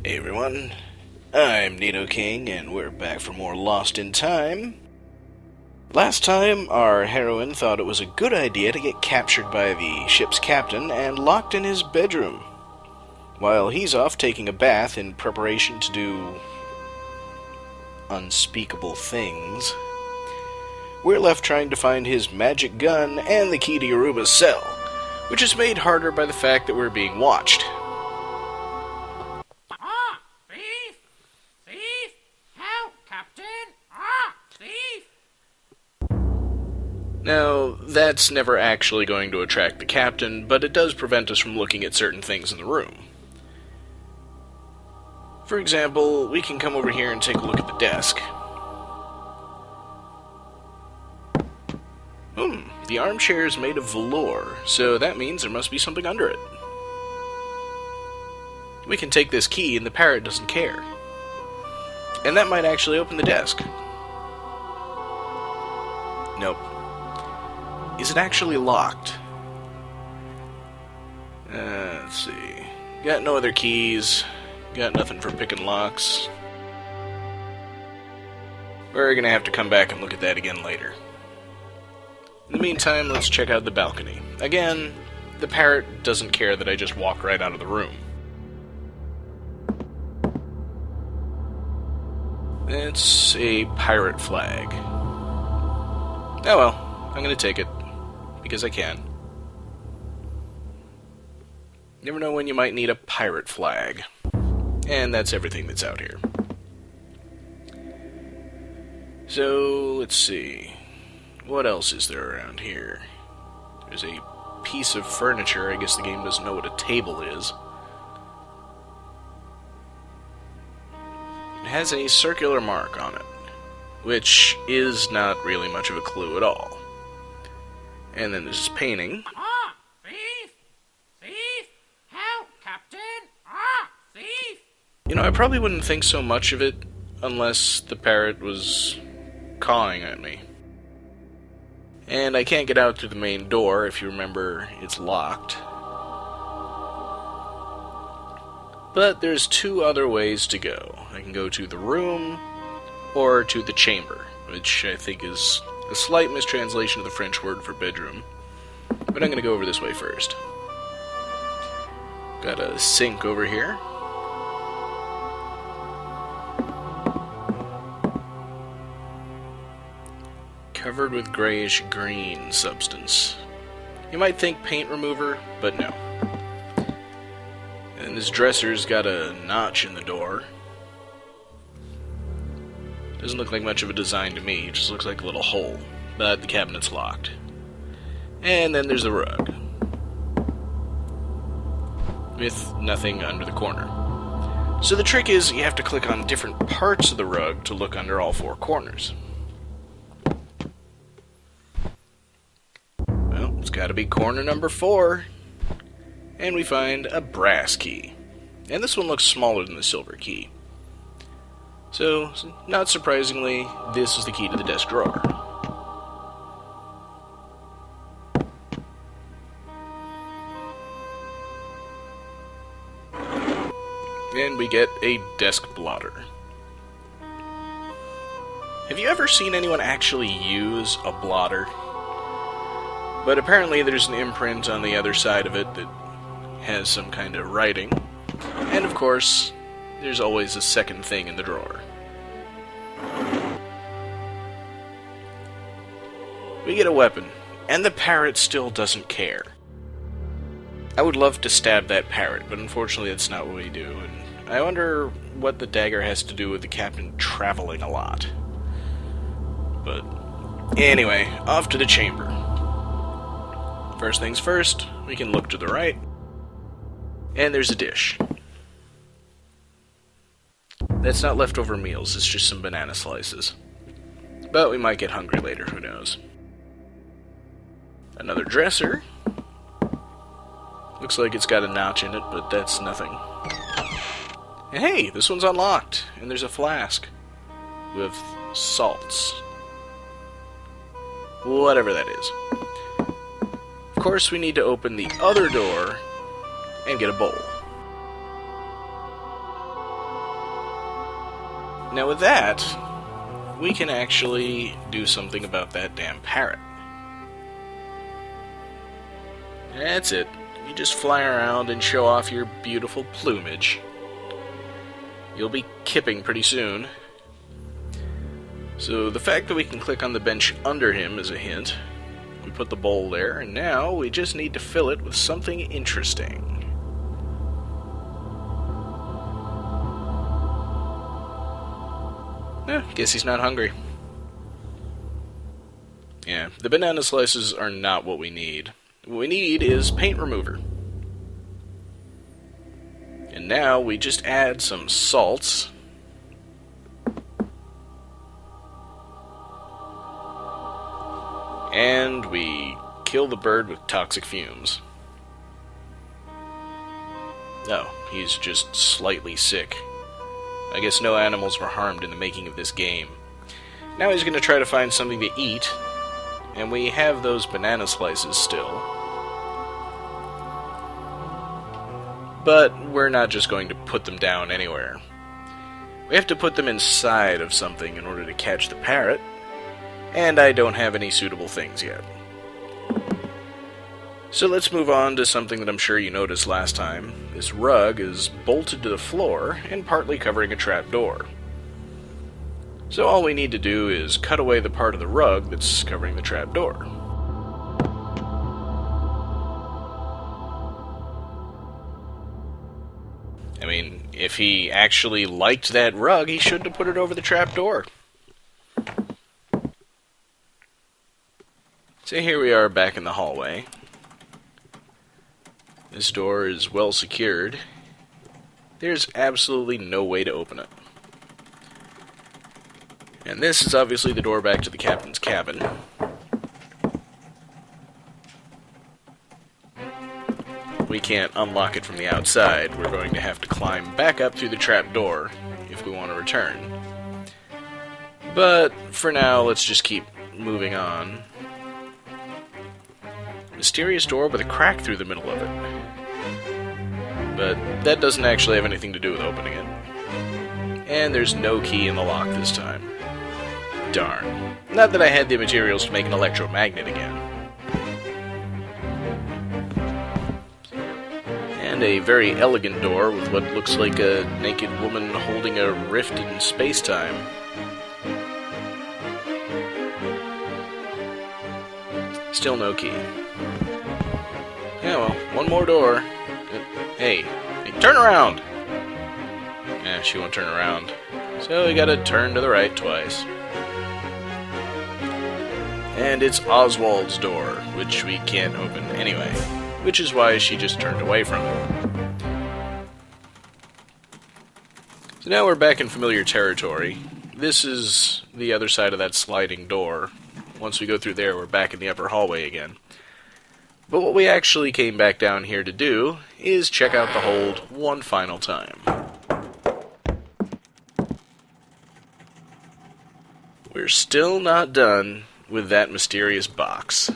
Hey everyone, I'm Nidoking, and we're back for more Lost in Time. Last time, our heroine thought it was a good idea to get captured by the ship's captain and locked in his bedroom, while he's off taking a bath in preparation to do unspeakable things. We're left trying to find his magic gun and the key to Yoruba's cell, which is made harder by the fact that we're being watched. Now, that's never actually going to attract the captain, but it does prevent us from looking at certain things in the room. For example, we can come over here and take a look at the desk. The armchair is made of velour, so that means there must be something under it. We can take this key and the parrot doesn't care. And that might actually open the desk. Nope. Is it actually locked? Let's see. Got no other keys. Got nothing for picking locks. We're gonna have to come back and look at that again later. In the meantime, let's check out the balcony. Again, the parrot doesn't care that I just walk right out of the room. It's a pirate flag. Oh well, I'm gonna take it. Because I can. Never know when you might need a pirate flag. And that's everything that's out here. So, let's see. What else is there around here? There's a piece of furniture. I guess the game doesn't know what a table is. It has a circular mark on it, which is not really much of a clue at all. And then there's this painting. Thief! Thief! Help, Captain! Thief! You know, I probably wouldn't think so much of it unless the parrot was cawing at me. And I can't get out through the main door. If you remember, it's locked. But there's two other ways to go. I can go to the room or to the chamber, which I think is a slight mistranslation of the French word for bedroom. But I'm going to go over this way first. Got a sink over here. Covered with grayish-green substance. You might think paint remover, but no. And this dresser's got a notch in the door. Doesn't look like much of a design to me, it just looks like a little hole, but the cabinet's locked. And then there's the rug, with nothing under the corner. So the trick is you have to click on different parts of the rug to look under all four corners. Well, it's gotta be corner number 4. And we find a brass key. And this one looks smaller than the silver key. So, not surprisingly, this is the key to the desk drawer. And we get a desk blotter. Have you ever seen anyone actually use a blotter? But apparently there's an imprint on the other side of it that has some kind of writing. And of course, there's always a second thing in the drawer. We get a weapon, and the parrot still doesn't care. I would love to stab that parrot, but unfortunately that's not what we do, and I wonder what the dagger has to do with the captain traveling a lot. But anyway, off to the chamber. First things first, we can look to the right, and there's a dish. That's not leftover meals, it's just some banana slices. But we might get hungry later, who knows. Another dresser. Looks like it's got a notch in it, but that's nothing. And hey, this one's unlocked, and there's a flask with salts. Whatever that is. Of course, we need to open the other door and get a bowl. Now with that, we can actually do something about that damn parrot. That's it. You just fly around and show off your beautiful plumage. You'll be kipping pretty soon. So the fact that we can click on the bench under him is a hint. We put the bowl there, and now we just need to fill it with something interesting. Guess he's not hungry. Yeah, the banana slices are not what we need. What we need is paint remover. And now we just add some salts. And we kill the bird with toxic fumes. Oh, he's just slightly sick. I guess no animals were harmed in the making of this game. Now he's going to try to find something to eat, and we have those banana slices still. But we're not just going to put them down anywhere. We have to put them inside of something in order to catch the parrot, and I don't have any suitable things yet. So let's move on to something that I'm sure you noticed last time. This rug is bolted to the floor and partly covering a trapdoor. So all we need to do is cut away the part of the rug that's covering the trapdoor. I mean, if he actually liked that rug, he shouldn't have put it over the trapdoor. So here we are back in the hallway. This door is well secured. There's absolutely no way to open it. And this is obviously the door back to the captain's cabin. We can't unlock it from the outside. We're going to have to climb back up through the trapdoor if we want to return. But for now, let's just keep moving on. Mysterious door with a crack through the middle of it. But that doesn't actually have anything to do with opening it. And there's no key in the lock this time. Darn. Not that I had the materials to make an electromagnet again. And a very elegant door with what looks like a naked woman holding a rift in space-time. Still no key. Yeah, well, one more door. Hey, turn around! Yeah, she won't turn around. So we gotta turn to the right twice. And it's Oswald's door, which we can't open anyway. Which is why she just turned away from it. So now we're back in familiar territory. This is the other side of that sliding door. Once we go through there, we're back in the upper hallway again. But what we actually came back down here to do is check out the hold one final time. We're still not done with that mysterious box.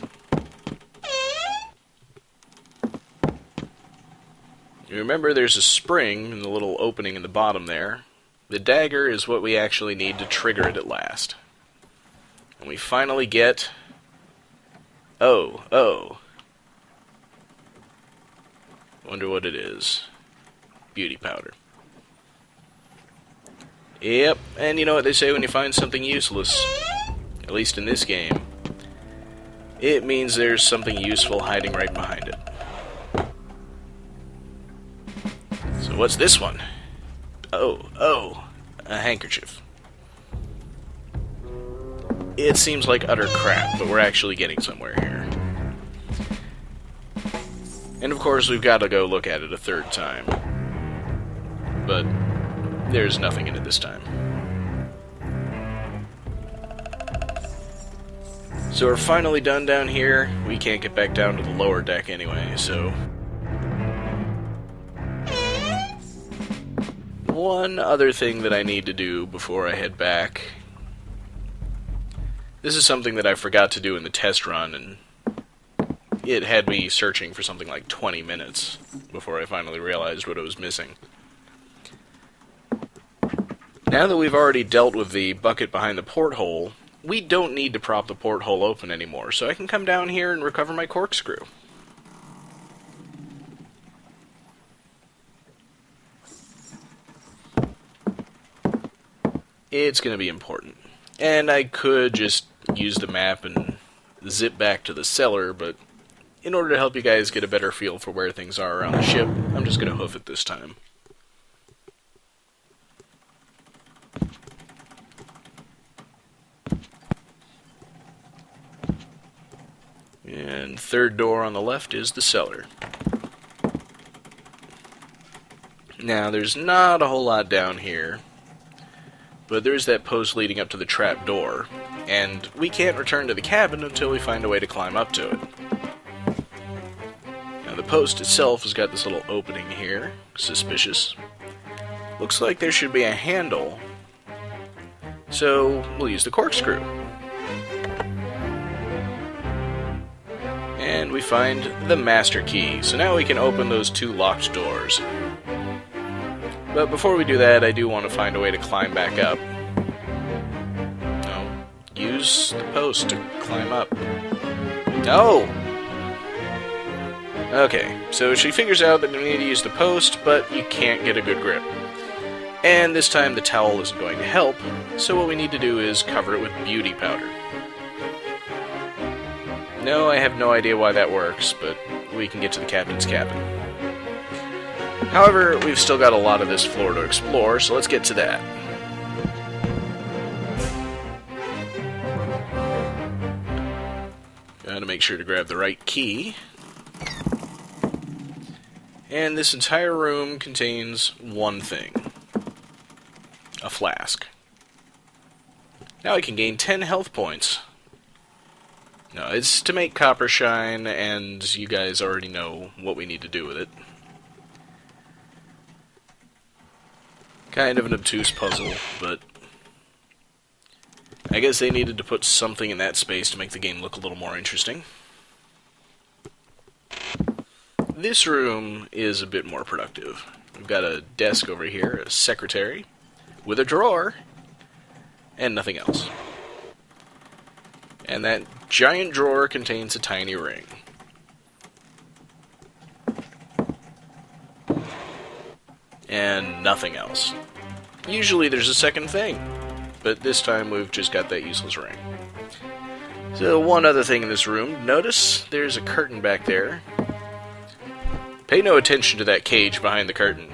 You remember there's a spring in the little opening in the bottom there. The dagger is what we actually need to trigger it at last. And we finally get... Oh. Wonder what it is. Beauty powder. Yep, and you know what they say when you find something useless? At least in this game. It means there's something useful hiding right behind it. So what's this one? Oh, a handkerchief. It seems like utter crap, but we're actually getting somewhere here. And of course, we've got to go look at it a third time. But there's nothing in it this time. So we're finally done down here. We can't get back down to the lower deck anyway, so... One other thing that I need to do before I head back. This is something that I forgot to do in the test run, and it had me searching for something like 20 minutes before I finally realized what I was missing. Now that we've already dealt with the bucket behind the porthole, we don't need to prop the porthole open anymore, so I can come down here and recover my corkscrew. It's going to be important. And I could just use the map and zip back to the cellar, but in order to help you guys get a better feel for where things are around the ship, I'm just going to hoof it this time. And third door on the left is the cellar. Now, there's not a whole lot down here, but there's that post leading up to the trap door, and we can't return to the cabin until we find a way to climb up to it. Now, the post itself has got this little opening here. Suspicious. Looks like there should be a handle, so we'll use the corkscrew. And we find the master key, so now we can open those two locked doors. But before we do that, I do want to find a way to climb back up. No, use the post to climb up. No! Okay, so she figures out that we need to use the post, but you can't get a good grip. And this time the towel isn't going to help, so what we need to do is cover it with beauty powder. No, I have no idea why that works, but we can get to the captain's cabin. However, we've still got a lot of this floor to explore, so let's get to that. Gotta make sure to grab the right key. And this entire room contains one thing. A flask. Now I can gain 10 health points. No, it's to make copper shine, and you guys already know what we need to do with it. Kind of an obtuse puzzle, but I guess they needed to put something in that space to make the game look a little more interesting. This room is a bit more productive. We've got a desk over here, a secretary, with a drawer, and nothing else. And that giant drawer contains a tiny ring. And nothing else. Usually there's a second thing, but this time we've just got that useless ring. So one other thing in this room, notice there's a curtain back there. Pay no attention to that cage behind the curtain.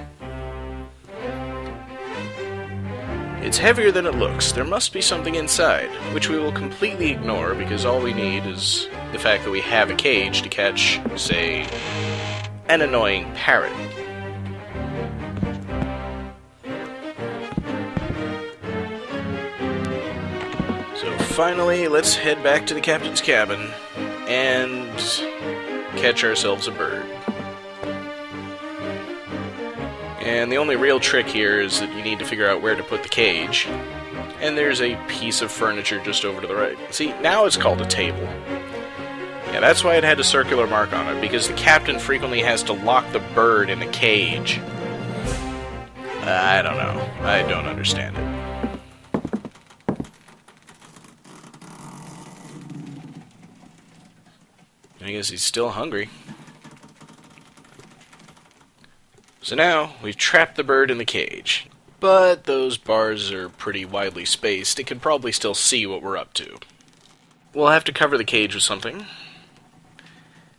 It's heavier than it looks. There must be something inside, which we will completely ignore because all we need is the fact that we have a cage to catch, say, an annoying parrot. So finally, let's head back to the captain's cabin and catch ourselves a bird. And the only real trick here is that you need to figure out where to put the cage. And there's a piece of furniture just over to the right. See, now it's called a table. Yeah, that's why it had a circular mark on it, because the captain frequently has to lock the bird in the cage. I don't know. I don't understand it. I guess he's still hungry. So now, we've trapped the bird in the cage. But those bars are pretty widely spaced. It can probably still see what we're up to. We'll have to cover the cage with something.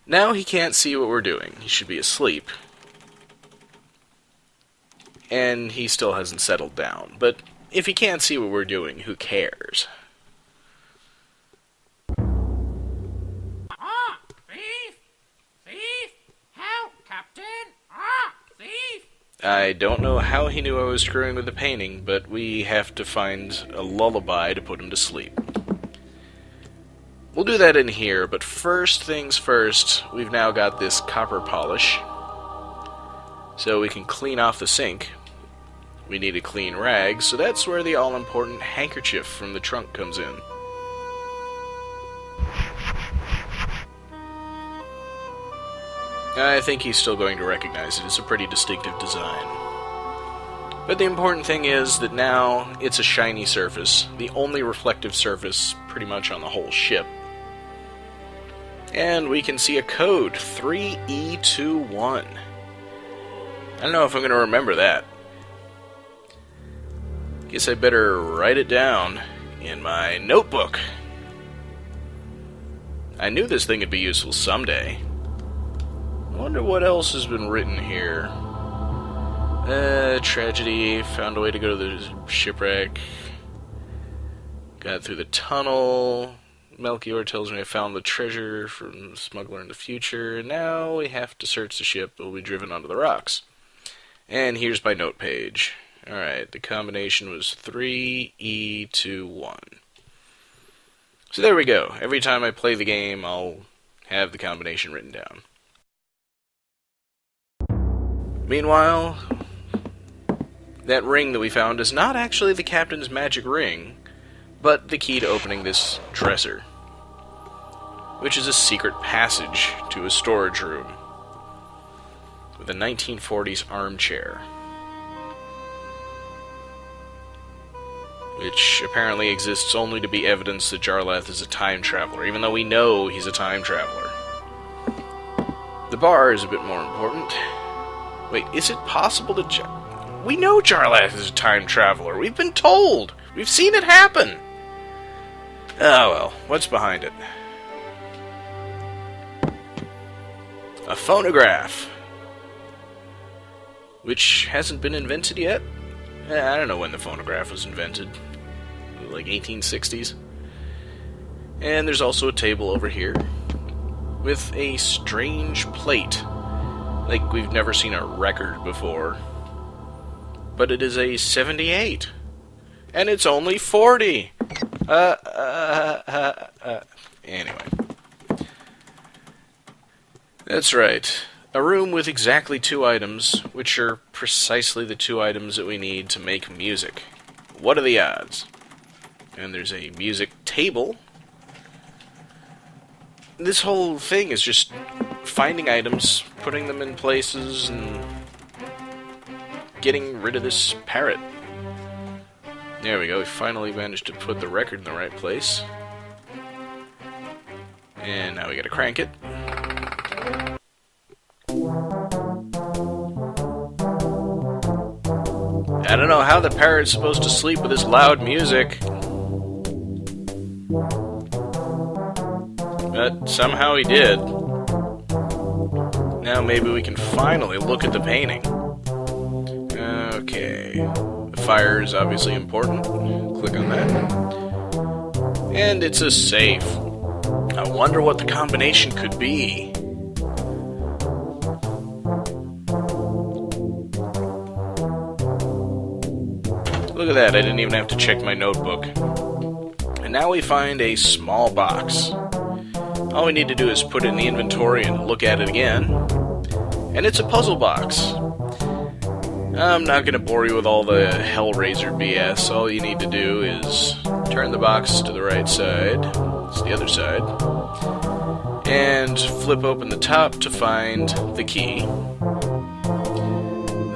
Now he can't see what we're doing. He should be asleep. And he still hasn't settled down. But if he can't see what we're doing, who cares? Ah, thief! Thief! Help, Captain! Ah, thief! I don't know how he knew I was screwing with the painting, but we have to find a lullaby to put him to sleep. We'll do that in here, but first things first, we've now got this copper polish. So we can clean off the sink. We need a clean rag, so that's where the all-important handkerchief from the trunk comes in. I think he's still going to recognize it. It's a pretty distinctive design. But the important thing is that now it's a shiny surface, the only reflective surface pretty much on the whole ship. And we can see a code, 3E21. I don't know if I'm going to remember that. Guess I better write it down in my notebook. I knew this thing would be useful someday. I wonder what else has been written here. Tragedy, found a way to go to the shipwreck. Got through the tunnel. Melchior tells me I found the treasure from the smuggler in the future. And now we have to search the ship that will be driven onto the rocks. And here's my note page. Alright, the combination was 3E21. So there we go. Every time I play the game, I'll have the combination written down. Meanwhile, that ring that we found is not actually the captain's magic ring, but the key to opening this dresser, which is a secret passage to a storage room with a 1940s armchair, which apparently exists only to be evidence that Jarlath is a time traveler, even though we know he's a time traveler. The bar is a bit more important. Wait, is it possible to... We know Jarlath is a time traveler. We've been told. We've seen it happen. Oh well, what's behind it? A phonograph. Which hasn't been invented yet? I don't know when the phonograph was invented. Like 1860s. And there's also a table over here with a strange plate. Like we've never seen a record before. But it is a 78. And it's only 40. Anyway. That's right. A room with exactly 2 items, which are precisely the 2 items that we need to make music. What are the odds? And there's a music table. This whole thing is just finding items, putting them in places, and getting rid of this parrot. There we go, we finally managed to put the record in the right place. And now we gotta crank it. I don't know how the parrot's supposed to sleep with this loud music. But somehow he did. Now maybe we can finally look at the painting. Okay. The fire is obviously important. Click on that. And it's a safe. I wonder what the combination could be. Look at that, I didn't even have to check my notebook. And now we find a small box. All we need to do is put it in the inventory and look at it again. And it's a puzzle box. I'm not going to bore you with all the Hellraiser BS. All you need to do is turn the box to the right side. It's the other side. And flip open the top to find the key.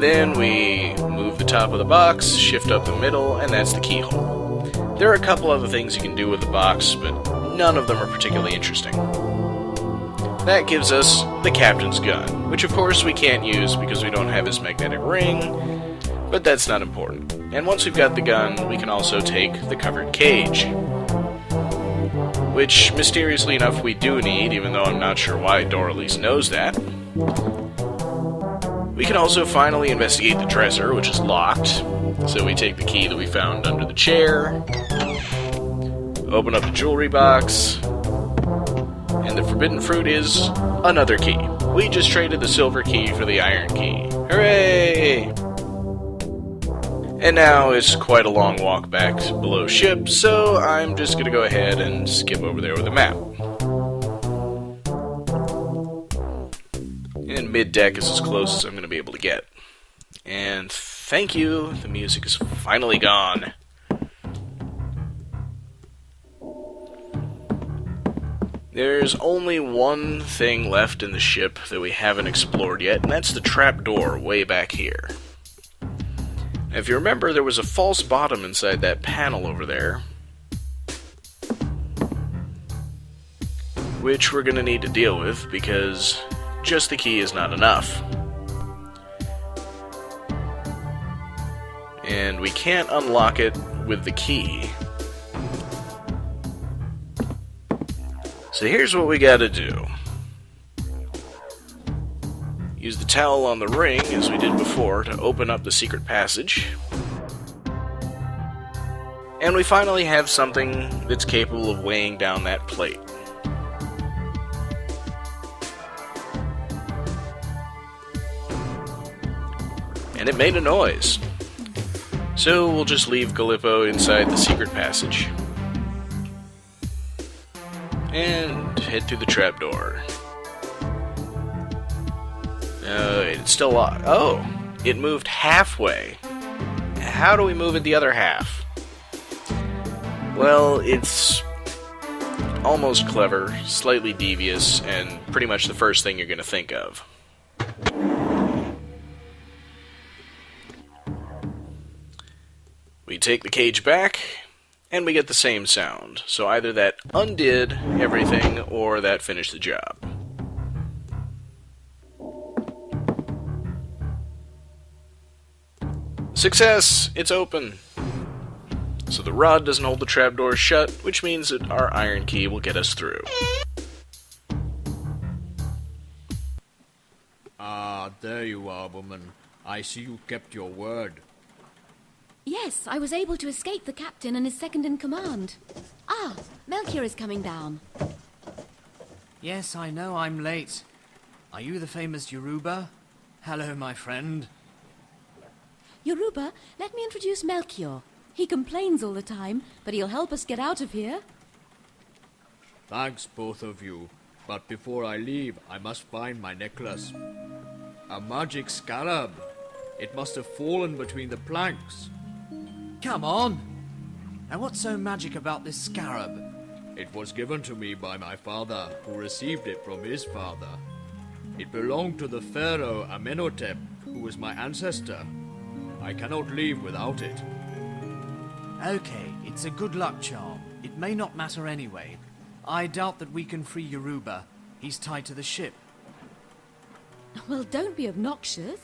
Then we move the top of the box, shift up the middle, and that's the keyhole. There are a couple other things you can do with the box, but none of them are particularly interesting. That gives us the captain's gun, which of course we can't use because we don't have his magnetic ring, but that's not important. And once we've got the gun, we can also take the covered cage, which mysteriously enough we do need, even though I'm not sure why Doralice knows that. We can also finally investigate the dresser, which is locked, so we take the key that we found under the chair, open up the jewelry box, and the forbidden fruit is another key. We just traded the silver key for the iron key. Hooray! And now it's quite a long walk back below ship, so I'm just going to go ahead and skip over there with a map. And mid-deck is as close as I'm going to be able to get. And thank you, the music is finally gone. There's only one thing left in the ship that we haven't explored yet, and that's the trap door way back here. If you remember, there was a false bottom inside that panel over there, which we're going to need to deal with, because just the key is not enough. And we can't unlock it with the key. So here's what we gotta do. Use the towel on the ring, as we did before, to open up the secret passage. And we finally have something that's capable of weighing down that plate. And it made a noise. So we'll just leave Galippo inside the secret passage. And head through the trapdoor. It's still locked. Oh! It moved halfway. How do we move it the other half? Well, it's almost clever, slightly devious, and pretty much the first thing you're going to think of. We take the cage back, and we get the same sound. So either that undid everything, or that finished the job. Success! It's open! So the rod doesn't hold the trapdoor shut, which means that our iron key will get us through. Ah, there you are, woman. I see you kept your word. Yes, I was able to escape the captain and his second-in-command. Ah, Melchior is coming down. Yes, I know I'm late. Are you the famous Yoruba? Hello, my friend. Yoruba, let me introduce Melchior. He complains all the time, but he'll help us get out of here. Thanks, both of you. But before I leave, I must find my necklace. A magic scarab. It must have fallen between the planks. Come on! Now what's so magic about this scarab? It was given to me by my father, who received it from his father. It belonged to the pharaoh Amenhotep, who was my ancestor. I cannot leave without it. Okay, it's a good luck charm. It may not matter anyway. I doubt that we can free Yoruba. He's tied to the ship. Well, don't be obnoxious.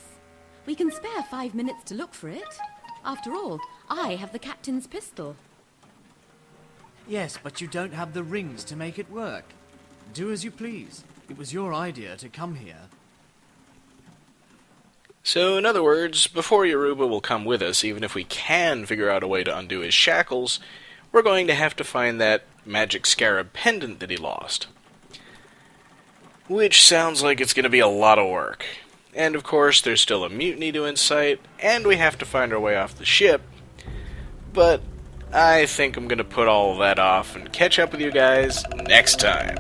We can spare 5 minutes to look for it. After all, I have the captain's pistol. Yes, but you don't have the rings to make it work. Do as you please. It was your idea to come here. So, in other words, before Yoruba will come with us, even if we can figure out a way to undo his shackles, we're going to have to find that magic scarab pendant that he lost. Which sounds like it's going to be a lot of work. And of course, there's still a mutiny to incite, and we have to find our way off the ship. But I think I'm going to put all of that off and catch up with you guys next time.